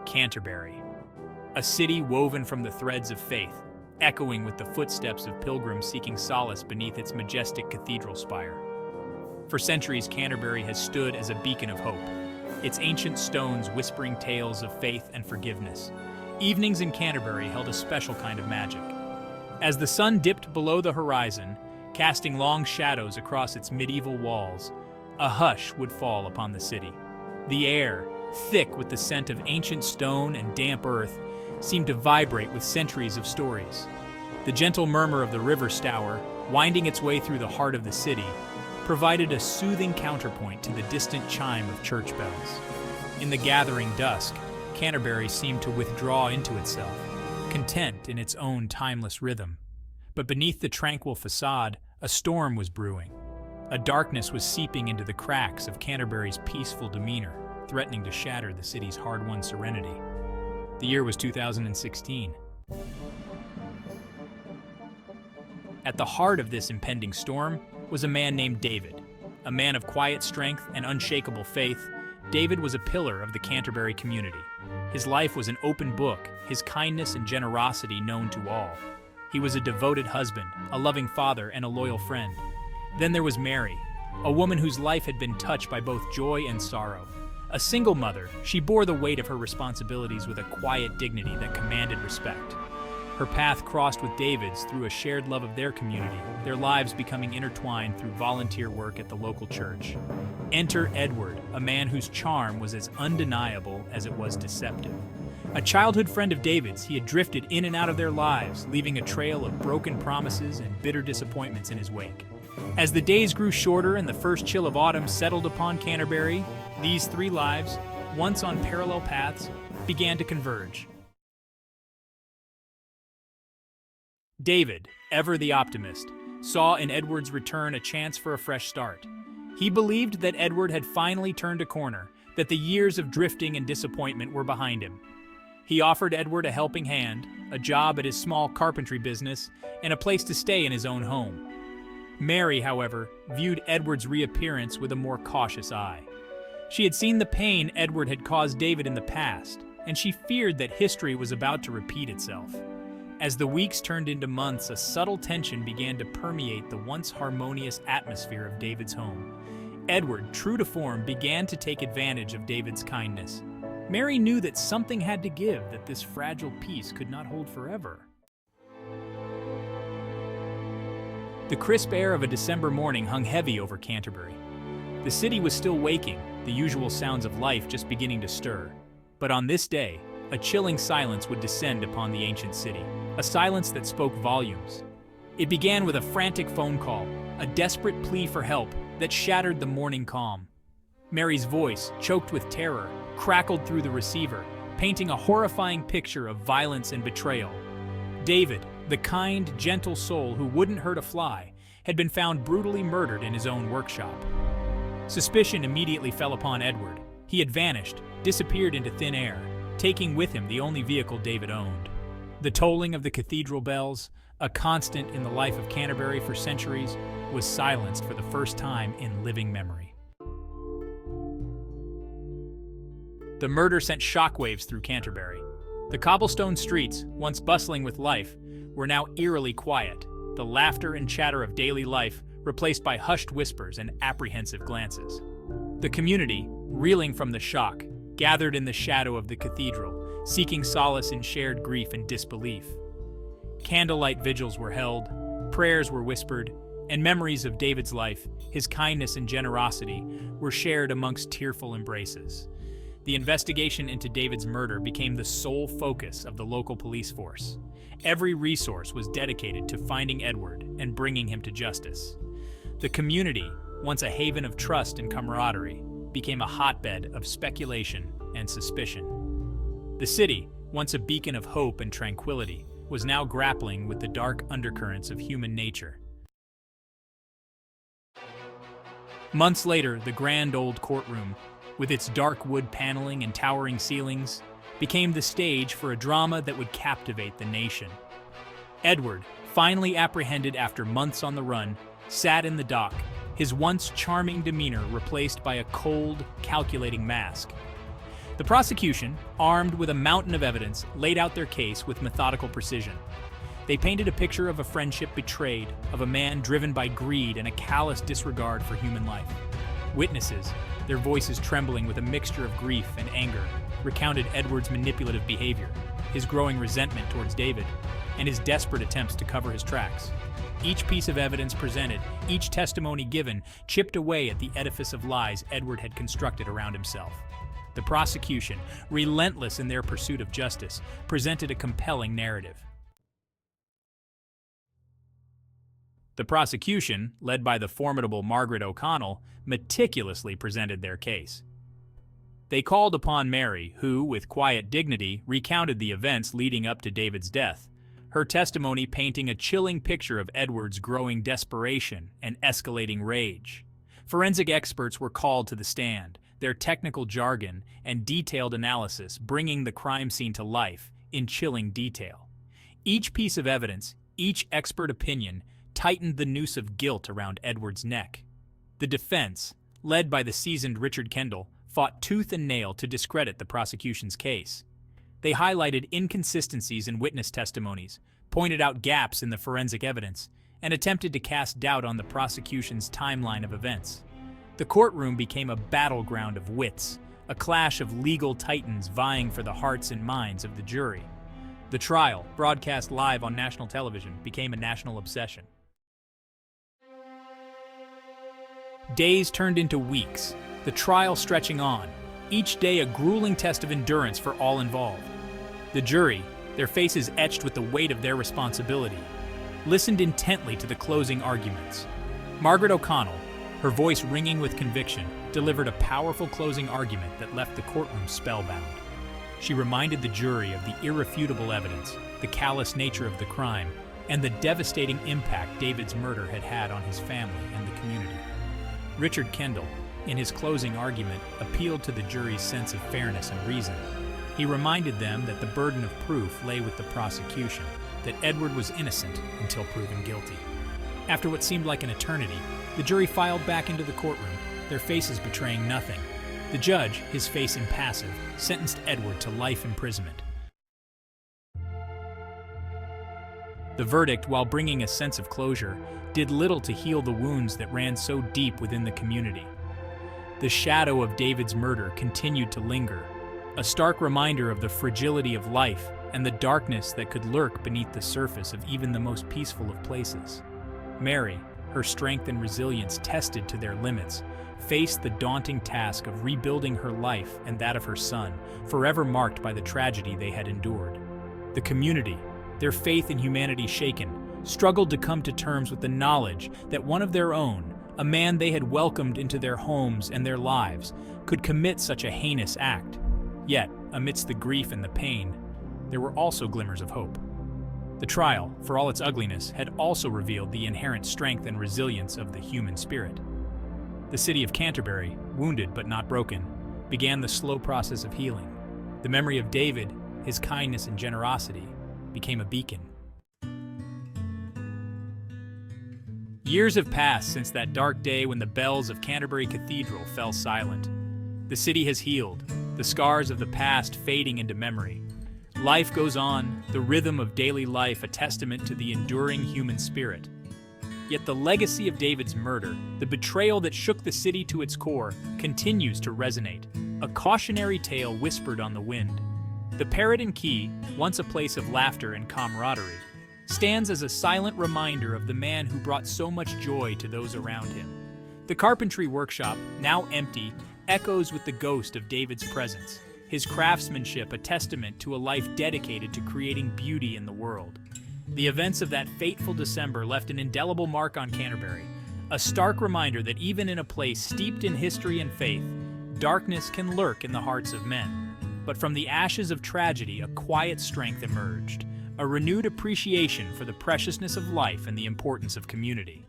Canterbury, a city woven from the threads of faith, echoing with the footsteps of pilgrims seeking solace beneath its majestic cathedral spire. For centuries, Canterbury has stood as a beacon of hope, its ancient stones whispering tales of faith and forgiveness. Evenings in Canterbury held a special kind of magic. As the sun dipped below the horizon, casting long shadows across its medieval walls, a hush would fall upon the city. The air, thick with the scent of ancient stone and damp earth, seemed to vibrate with centuries of stories. The gentle murmur of the river Stour, winding its way through the heart of the city, provided a soothing counterpoint to the distant chime of church bells. In the gathering dusk, Canterbury seemed to withdraw into itself, content in its own timeless rhythm. But beneath the tranquil facade, a storm was brewing. A darkness was seeping into the cracks of Canterbury's peaceful demeanor, threatening to shatter the city's hard-won serenity. The year was 2016. At the heart of this impending storm was a man named David. A man of quiet strength and unshakable faith, David was a pillar of the Canterbury community. His life was an open book, his kindness and generosity known to all. He was a devoted husband, a loving father, and a loyal friend. Then there was Mary, a woman whose life had been touched by both joy and sorrow. A single mother, she bore the weight of her responsibilities with a quiet dignity that commanded respect. Her path crossed with David's through a shared love of their community, their lives becoming intertwined through volunteer work at the local church. Enter Edward, a man whose charm was as undeniable as it was deceptive. A childhood friend of David's, he had drifted in and out of their lives, leaving a trail of broken promises and bitter disappointments in his wake. As the days grew shorter and the first chill of autumn settled upon Canterbury, these three lives, once on parallel paths, began to converge. David, ever the optimist, saw in Edward's return a chance for a fresh start. He believed that Edward had finally turned a corner, that the years of drifting and disappointment were behind him. He offered Edward a helping hand, a job at his small carpentry business, and a place to stay in his own home. Mary, however, viewed Edward's reappearance with a more cautious eye. She had seen the pain Edward had caused David in the past, and she feared that history was about to repeat itself. As the weeks turned into months, a subtle tension began to permeate the once harmonious atmosphere of David's home. Edward, true to form, began to take advantage of David's kindness. Mary knew that something had to give, that this fragile peace could not hold forever. The crisp air of a December morning hung heavy over Canterbury. The city was still waking, the usual sounds of life just beginning to stir. But on this day, a chilling silence would descend upon the ancient city, a silence that spoke volumes. It began with a frantic phone call, a desperate plea for help that shattered the morning calm. Mary's voice, choked with terror, crackled through the receiver, painting a horrifying picture of violence and betrayal. David, the kind, gentle soul who wouldn't hurt a fly, had been found brutally murdered in his own workshop. Suspicion immediately fell upon Edward. He had vanished, disappeared into thin air, taking with him the only vehicle David owned. The tolling of the cathedral bells, a constant in the life of Canterbury for centuries, was silenced for the first time in living memory. The murder sent shockwaves through Canterbury. The cobblestone streets, once bustling with life, were now eerily quiet, the laughter and chatter of daily life replaced by hushed whispers and apprehensive glances. The community, reeling from the shock, gathered in the shadow of the cathedral, seeking solace in shared grief and disbelief. Candlelight vigils were held, prayers were whispered, and memories of David's life, his kindness and generosity, were shared amongst tearful embraces. The investigation into David's murder became the sole focus of the local police force. Every resource was dedicated to finding Edward and bringing him to justice. The community, once a haven of trust and camaraderie, became a hotbed of speculation and suspicion. The city, once a beacon of hope and tranquility, was now grappling with the dark undercurrents of human nature. Months later, the grand old courtroom, with its dark wood paneling and towering ceilings, became the stage for a drama that would captivate the nation. Edward, finally apprehended after months on the run, sat in the dock, his once charming demeanor replaced by a cold, calculating mask. The prosecution, armed with a mountain of evidence, laid out their case with methodical precision. They painted a picture of a friendship betrayed, of a man driven by greed and a callous disregard for human life. Witnesses, their voices trembling with a mixture of grief and anger, recounted Edward's manipulative behavior, his growing resentment towards David, and his desperate attempts to cover his tracks. Each piece of evidence presented, each testimony given, chipped away at the edifice of lies Edward had constructed around himself. The prosecution, relentless in their pursuit of justice, presented a compelling narrative. The prosecution, led by the formidable Margaret O'Connell, meticulously presented their case. They called upon Mary, who, with quiet dignity, recounted the events leading up to David's death, her testimony painting a chilling picture of Edward's growing desperation and escalating rage. Forensic experts were called to the stand, their technical jargon and detailed analysis bringing the crime scene to life in chilling detail. Each piece of evidence, each expert opinion, tightened the noose of guilt around Edward's neck. The defense, led by the seasoned Richard Kendall, fought tooth and nail to discredit the prosecution's case. They highlighted inconsistencies in witness testimonies, pointed out gaps in the forensic evidence, and attempted to cast doubt on the prosecution's timeline of events. The courtroom became a battleground of wits, a clash of legal titans vying for the hearts and minds of the jury. The trial, broadcast live on national television, became a national obsession. Days turned into weeks, the trial stretching on, each day a grueling test of endurance for all involved. The jury, their faces etched with the weight of their responsibility, listened intently to the closing arguments. Margaret O'Connell, her voice ringing with conviction, delivered a powerful closing argument that left the courtroom spellbound. She reminded the jury of the irrefutable evidence, the callous nature of the crime, and the devastating impact David's murder had had on his family and the community. Richard Kendall, in his closing argument, appealed to the jury's sense of fairness and reason. He reminded them that the burden of proof lay with the prosecution, that Edward was innocent until proven guilty. After what seemed like an eternity, the jury filed back into the courtroom, their faces betraying nothing. The judge, his face impassive, sentenced Edward to life imprisonment. The verdict, while bringing a sense of closure, did little to heal the wounds that ran so deep within the community. The shadow of David's murder continued to linger, a stark reminder of the fragility of life and the darkness that could lurk beneath the surface of even the most peaceful of places. Mary, her strength and resilience tested to their limits, faced the daunting task of rebuilding her life and that of her son, forever marked by the tragedy they had endured. The community, their faith in humanity shaken, struggled to come to terms with the knowledge that one of their own, a man they had welcomed into their homes and their lives, could commit such a heinous act. Yet, amidst the grief and the pain, there were also glimmers of hope. The trial, for all its ugliness, had also revealed the inherent strength and resilience of the human spirit. The city of Canterbury, wounded but not broken, began the slow process of healing. The memory of David, his kindness and generosity, became a beacon. Years have passed since that dark day when the bells of Canterbury Cathedral fell silent. The city has healed, the scars of the past fading into memory. Life goes on, the rhythm of daily life a testament to the enduring human spirit. Yet the legacy of David's murder, the betrayal that shook the city to its core, continues to resonate, a cautionary tale whispered on the wind. The Parrot and Key, once a place of laughter and camaraderie, stands as a silent reminder of the man who brought so much joy to those around him. The carpentry workshop, now empty, echoes with the ghost of David's presence, his craftsmanship a testament to a life dedicated to creating beauty in the world. The events of that fateful December left an indelible mark on Canterbury, a stark reminder that even in a place steeped in history and faith, darkness can lurk in the hearts of men. But from the ashes of tragedy, a quiet strength emerged, a renewed appreciation for the preciousness of life and the importance of community.